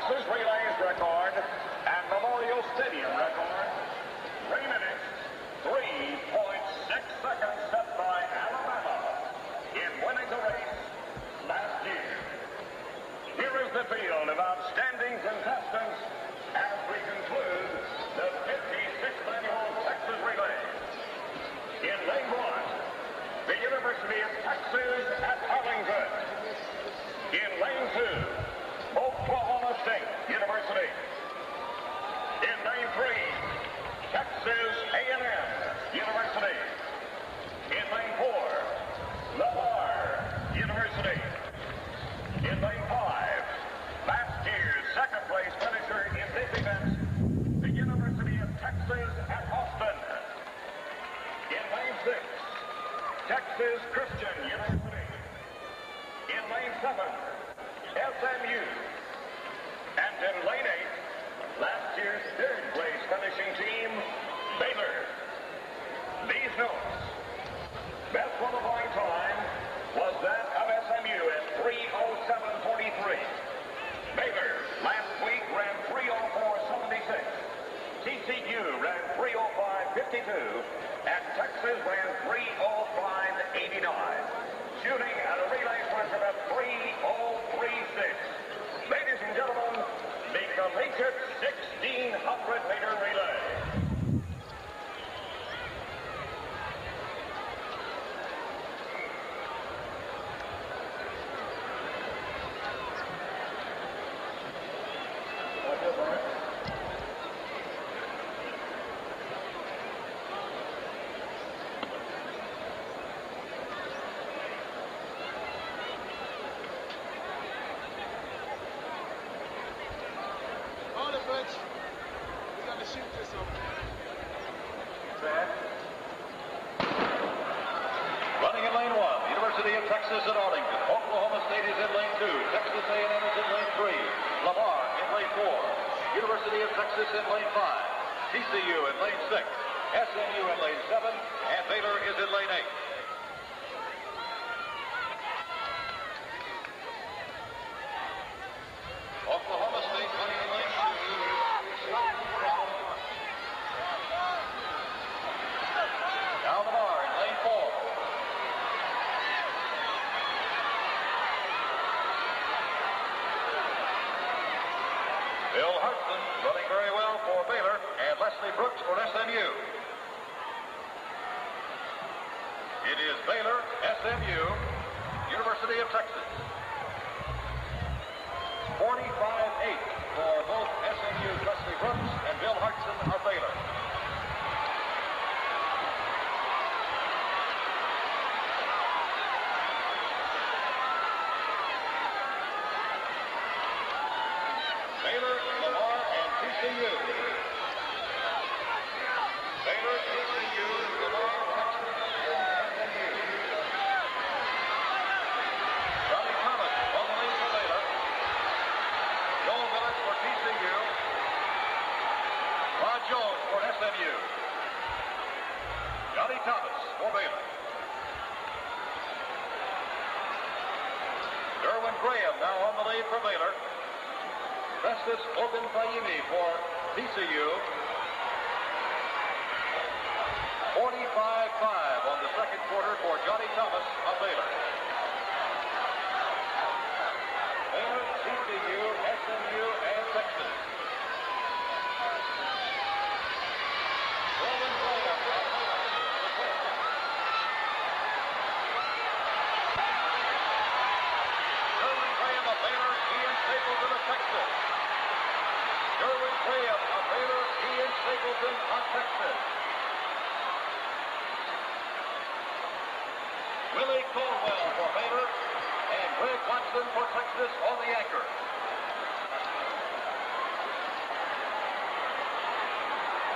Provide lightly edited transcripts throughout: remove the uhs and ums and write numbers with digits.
Texas Relays record and Memorial Stadium record. 3 minutes, 3.6 seconds set by Alabama in winning the race last year. Here is the field of outstanding contestants as we conclude the 56th annual Texas Relays. In lane 1, the University of Texas at Arlington. In lane 2, Oklahoma State University. In lane 3, Texas A&M University. In lane 4, Baylor University. In lane 5, last year's second place finisher in this event, the University of Texas at Austin. In lane 6, Texas Christian University. In lane 7, SMU. And in lane 8, last year's third place finishing team, Baylor. These notes. Best qualifying time was that of SMU at 3:07:43. Baylor last week ran 3:04:76. TCU ran 3:05:52. And Texas ran 3:05:89. Shooting at a relay record of 3:036. Ladies and gentlemen, the collegiate 1,600-meter relay. Running in lane 1, University of Texas at Arlington. Oklahoma State is in lane 2. Texas A&M is in lane 3. Lamar in lane 4. University of Texas in lane 5. TCU in lane 6. SMU in lane 7. And Baylor is in lane 8. Oklahoma State running in lane 2. Now Lamar in lane 4. Bill Hartson running very well for Baylor, and Leslie Brooks for SMU. It is Baylor, SMU, University of Texas. 45-8 for both SMU's Leslie Brooks and Bill Hartson of Baylor. Baylor, Lamar, and TCU. Baylor, TCU, Lamar, Texas, and SMU. Johnny Thomas on the lead for Baylor. Joel Willis for TCU. Rod Jones for SMU. Johnny Thomas for Baylor. Derwin Graham now on the lead for Baylor. Festus Ogunfayimi for TCU. 45-5 on the second quarter for Johnny Thomas of Baylor. Baylor, TCU, SMU, and Texas. Derwin Graham of Baylor. Derwin Graham of Baylor, Ian Stapleton of Texas. Derwin Graham of Baylor, Ian Stapleton of Texas. Willie Caldwell for Baylor and Greg Watson for Texas on the anchor.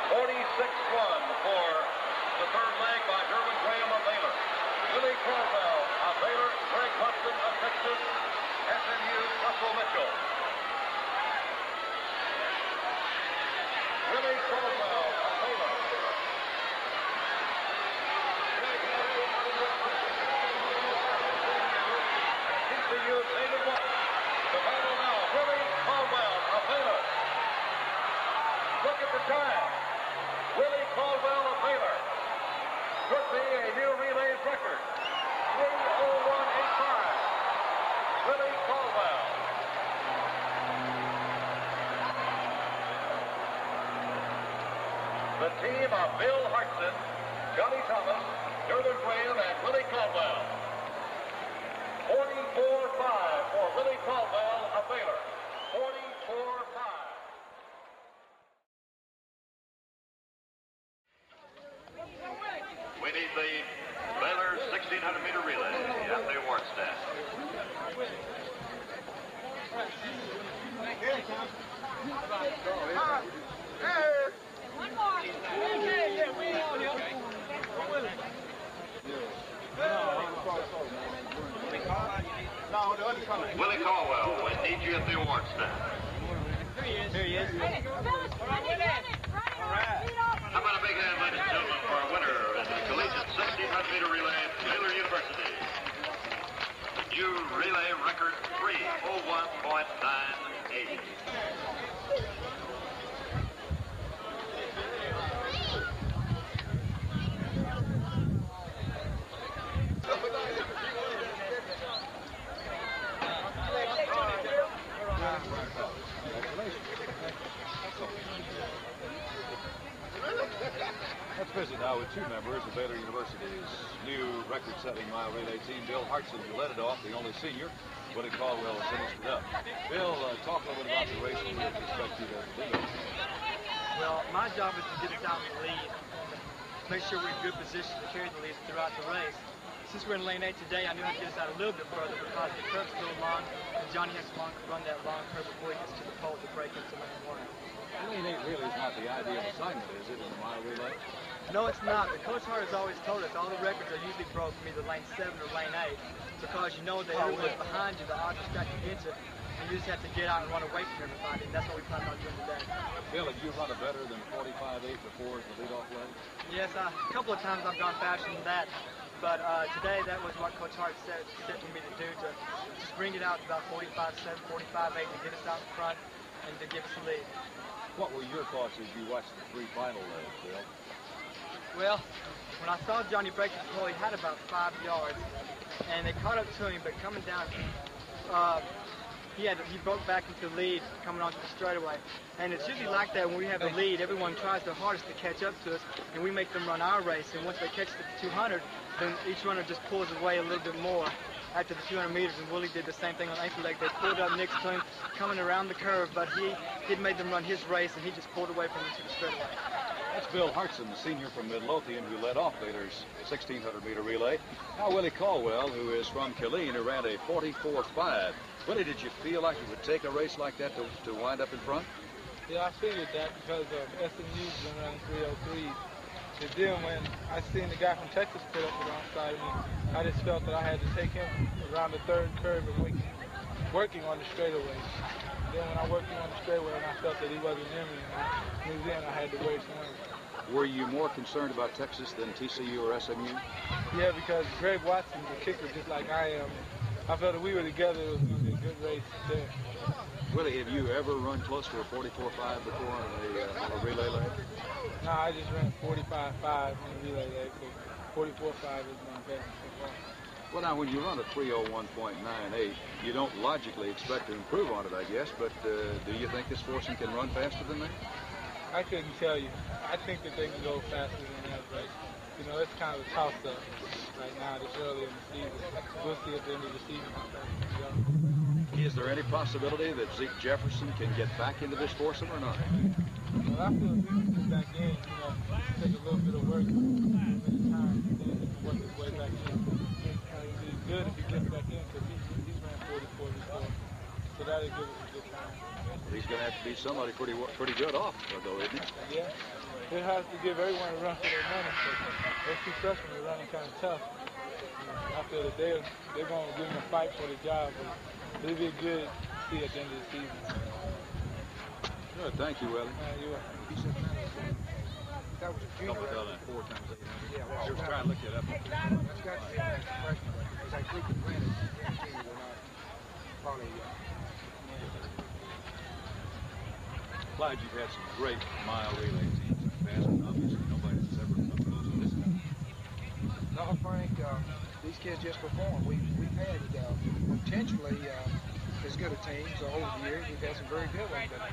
(46-1) for the third leg by Derwin Graham of Baylor. Willie Caldwell of Baylor, Greg Watson of Texas, SMU's Russell Mitchell. Willie Caldwell of Baylor. TCU is 8-1. The battle now, Willie Caldwell of the team of Bill Hartson, Johnny Thomas, Herbert Graham, and Willie Caldwell. 44-5 for Willie Caldwell of Baylor. 44-5. We need the Baylor 1600-meter relay at the award stand. One more. Willie Caldwell, we need you at the award stand. Here he is. How about a big hand, ladies and gentlemen, for our winner in the collegiate 1600-meter relay at Baylor University. New relay record 3:01.98. Let's visit now with two members of Baylor University's new record-setting mile relay team. Bill Hartson, who led it off, the only senior. Willie Caldwell finished it up. Bill, talk a little bit about the race from your perspective as the leader. Well, my job is to get us out in the lead, make sure we're in good position to carry the lead throughout the race. Since we're in lane 8 today, I knew I'd get us out a little bit further because the curve's still long, and Johnny has to run that long curve before he gets to the pole to break into lane 1. Lane 8 really is not the ideal assignment, is it, in the mile relay? No, it's not. But Coach Hart has always told us all the records are usually broke from either lane 7 or lane 8 because you know that everyone's behind you, the odds are stacked against you, and you just have to get out and run away from everybody, and that's what we plan on doing today. Bill, have you run a better than 45.8 before as the leadoff leg? Yes, a couple of times I've gone faster than that, but today that was what Coach Hart said for me to do, to just bring it out to about 45.7, 45.8 to get us out in front and to give us the lead. What were your thoughts as you watched the three final legs, Bill? Well, when I saw Johnny break the pole, he had about 5 yards, and they caught up to him, but coming down, he broke back into the lead coming onto the straightaway. And it's usually like that when we have the lead. Everyone tries their hardest to catch up to us, and we make them run our race. And once they catch the 200, then each runner just pulls away a little bit more after the 200 meters. And Willie did the same thing on the ankle leg. They pulled up next to him, coming around the curve, but he made them run his race, and he just pulled away from them to the straightaway. That's Bill Hartson, the senior from Midlothian, who led off Baylor's 1600-meter relay. Now Willie Caldwell, who is from Killeen, who ran a 44.5. Willie, did you feel like you would take a race like that to wind up in front? Yeah, I figured that because SMU's been running 303s. And then when I seen the guy from Texas put up alongside me, I just felt that I had to take him around the third curve and working on the straightaway. Then when I worked him on the straightaway and I felt that he wasn't near me, and I knew then I had to race him. Were you more concerned about Texas than TCU or SMU? Yeah, because Greg Watson's a kicker just like I am. I felt that we were together, it was going to be a good race there. Willie, have you ever run close to a 44.5 before on a relay leg? No, I just ran 45.5 on the relay leg, so 44.5 is my best so far. Well, now, when you run a 3:01.98, you don't logically expect to improve on it, I guess, but do you think this foursome can run faster than that? I couldn't tell you. I think that they can go faster than that, but, you know, it's kind of a toss-up right now, this early in the season. We'll see at the end of the season how fast we go. Is there any possibility that Zeke Jefferson can get back into this foursome or not? Well, I feel if he can get back in, you know, take a little bit of work, a little bit of time, and then he can work his way back in. It's good if he gets back in because he's ran 44 before, so that'll give us a good time. He's going to have to be somebody pretty good off, though, isn't he? Yeah. It has to give everyone a run for their money. Those two freshmen are running kind of tough. I feel that they're going to give them a fight for the job, but it'll be good to see at the end of the season. Good, thank you, Willie. You're welcome. That was a couple of 4 times 800. Yeah, well, I was trying to look it up. That's got to be a next question, because I think the granted, guarantee you will not probably. Clyde, you've had some great mile relay teams in the past, but obviously nobody has ever come close to this time. No, Frank, these kids just perform. We've had potentially, as as good a team. So over the years, we've had some very good ones. But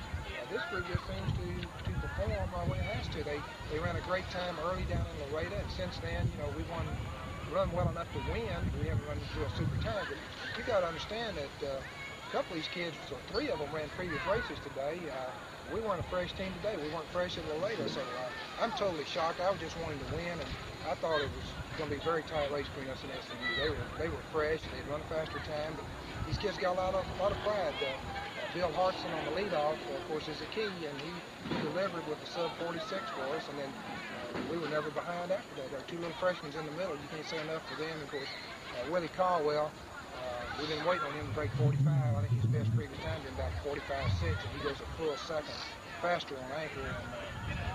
this group just seems to perform the way it has to. They ran a great time early down in Laredo, and since then, you know, we run well enough to win. We haven't run into a super time, but you got to understand that a couple of these kids, so 3 of them ran previous races today. We weren't a fresh team today. We weren't fresh at Laredo, so I'm totally shocked. I was just wanting to win, and I thought it was going to be a very tight race between us and SMU. They were fresh. They'd run a faster time, but these kids got a lot of pride. Bill Hartson on the leadoff, of course, is the key, and he delivered with the sub 46 for us, and then we were never behind after that. There are 2 little freshmen in the middle. You can't say enough for them. Of course, Willie Caldwell, we've been waiting on him to break 45. I think his best previous time been about 45.6, and he goes a full second faster on anchor. And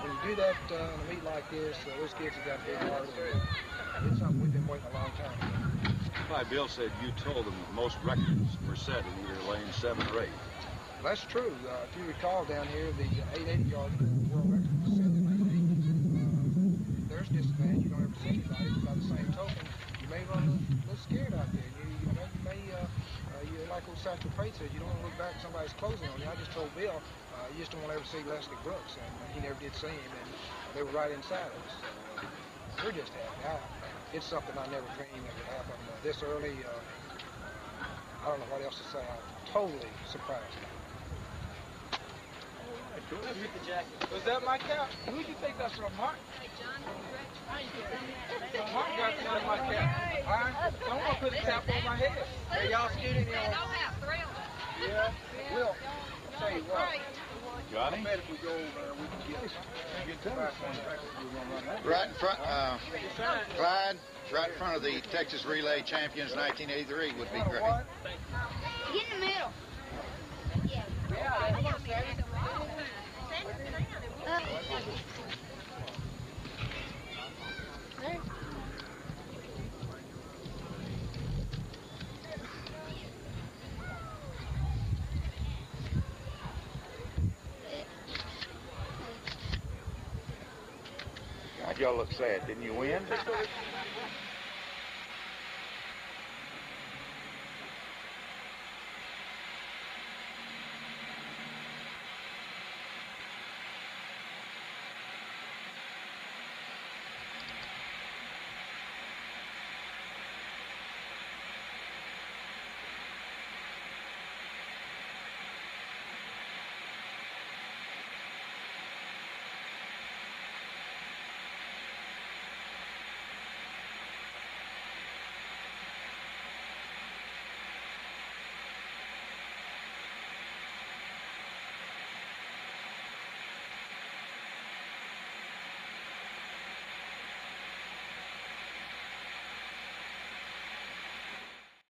when you do that in a meet like this, those kids have got a big heart, and it's something we've been waiting a long time for. Bill said you told them most records were set in either lane 7 or 8. That's true. If you recall down here, the 880 yard world record was set in 880. There's disadvantage. You don't ever see anybody. But by the same token, you may run a little scared out there. You like old Satchel Paige said, you don't want to look back and somebody's closing on you. I just told Bill, you just don't want to ever see Leslie Brooks, and he never did see him, and they were right inside of us. So, we're just happy. It's something I never dreamed that would happen this early. I don't know what else to say. I'm totally surprised. Was that my cap? Who'd you think that's from, Mark? Mark got that on my cap. I want to put the cap on my head. Hey, y'all skating here. Yeah. Will, I'll tell you what. Johnny? I bet if we go over there, we can get the 5 points back. Right in front, Clyde, right in front of the Texas Relay Champions 1983 would be great. Get in the middle. God, y'all look sad. Didn't you win?